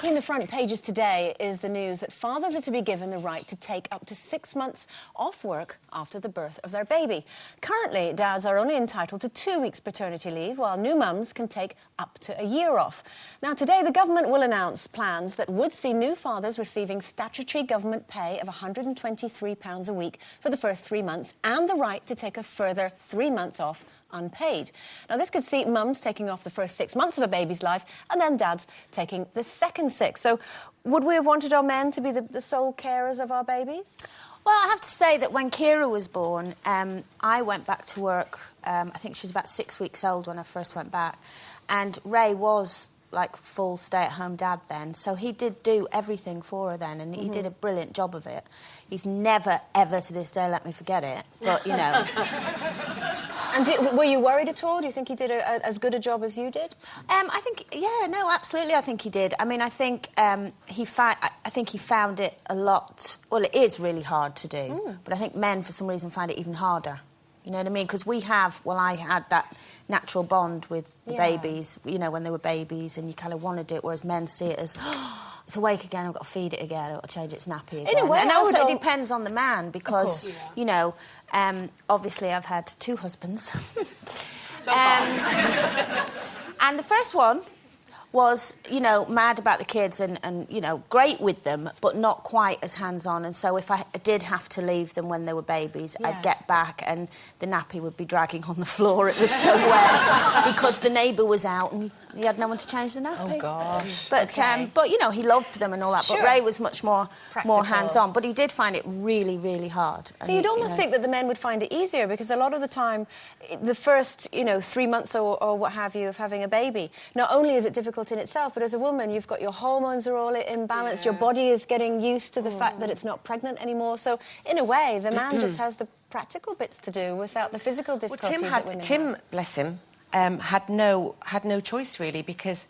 Making the front pages today is the news that fathers are to be given the right to take up to 6 months off work after the birth of their baby. Currently, dads are only entitled to 2 weeks paternity leave, while new mums can take up to a year off. Now, today, the government will announce plans that would see new fathers receiving statutory government pay of £123 a week for the first 3 months and the right to take a further 3 months off unpaid. Now, this could see mums taking off the first 6 months of a baby's life and then dads taking the second 6. So would we have wanted our men to be the sole carers of our babies? Well, I have to say that when Kira was born, I went back to work. I think she was about 6 weeks old when I first went back. And Ray was like full stay-at-home dad then, so he did do everything for her then, and he did a brilliant job of it. He's never, ever to this day let me forget it, but, you know... And were you worried at all? Do you think he did as good a job as you did? I think, yeah, no, absolutely, I think he did. I mean, I think he found it a lot... Well, it is really hard to do, but I think men, for some reason, find it even harder. You know what I mean? Because we have... Well, I had that natural bond with the babies, you know, when they were babies, and you kind of wanted it, whereas men see it as... Oh, it's awake again, I've got to feed it again, I've got to change its nappy again. In a way, and also it depends on the man, because, you know, obviously I've had 2 husbands. So far. And the first one was, you know, mad about the kids and, you know, great with them, but not quite as hands-on. And so if I did have to leave them when they were babies, I'd get back and the nappy would be dragging on the floor. It was so wet because the neighbour was out and he had no one to change the nappy. Oh, gosh. But you know, he loved them and all that. Sure. But Ray was much more hands-on. But he did find it really, really hard. So you'd almost think that the men would find it easier, because a lot of the time, the first, you know, 3 months or what have you of having a baby, not only is it difficult in itself, but as a woman, you've got your hormones are all imbalanced, your body is getting used to the fact that it's not pregnant anymore. So, in a way, the man just has the practical bits to do without the physical difficulties. Well, Tim, bless him, had no choice, really, because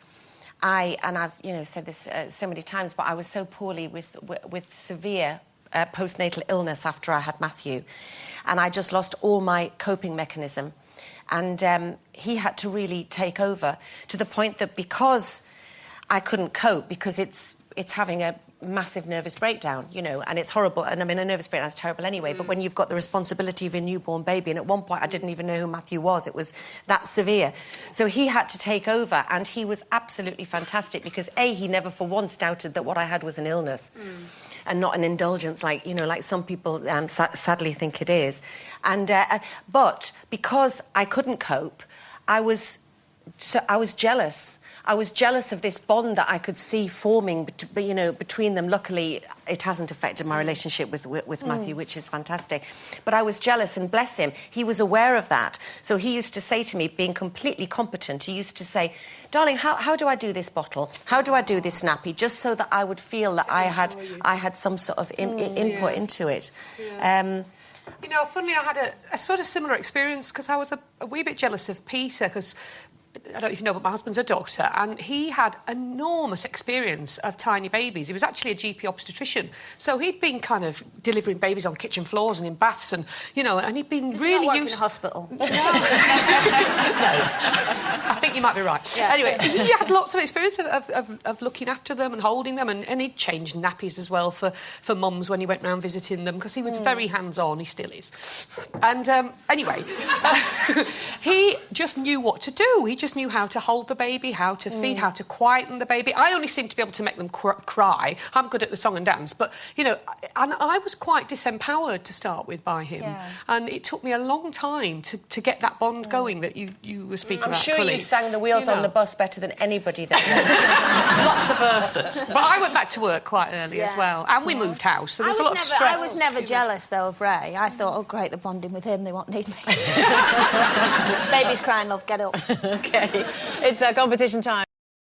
I've, you know, said this so many times, but I was so poorly with severe postnatal illness after I had Matthew, and I just lost all my coping mechanism. And he had to really take over, to the point that because I couldn't cope, because it's having a massive nervous breakdown, you know, and it's horrible. And I mean, a nervous breakdown is terrible anyway, but when you've got the responsibility of a newborn baby, and at one point I didn't even know who Matthew was, it was that severe. So he had to take over, and he was absolutely fantastic, because A, he never for once doubted that what I had was an illness. And not an indulgence, like, you know, like some people sadly think it is. And but because I couldn't cope, I was jealous. I was jealous of this bond that I could see forming, you know, between them. Luckily, it hasn't affected my relationship with Matthew, which is fantastic. But I was jealous, and bless him, he was aware of that. So he used to say to me, being completely competent, he used to say, "Darling, how do I do this bottle? How do I do this nappy?" Just so that I would feel that I had some sort of input into it. Yeah. You know, funnily, I had a sort of similar experience, because I was a wee bit jealous of Peter, because I don't know if you know, but my husband's a doctor, and he had enormous experience of tiny babies. He was actually a GP obstetrician, so he'd been kind of delivering babies on kitchen floors and in baths, and, you know, and he'd been really used... in a hospital. No. I think you might be right. Yeah. Anyway, he had lots of experience of looking after them and holding them, and he'd changed nappies as well for mums when he went round visiting them, because he was very hands-on. He still is. And anyway, he just knew what to do. He just knew how to hold the baby, how to feed, how to quieten the baby. I only seem to be able to make them cry. I'm good at the song and dance, but, you know, and I was quite disempowered to start with by him. Yeah. And it took me a long time to get that bond going that you were speaking about, I'm sure Coleen. You sang the wheels on the bus better than anybody that Lots of verses. But I went back to work quite early as well, and we moved house, so there was a lot of stress. I was never jealous, though, of Ray. I thought, oh, great, they're bonding with him, they won't need me. Baby's crying, love, get up. OK. It's competition time.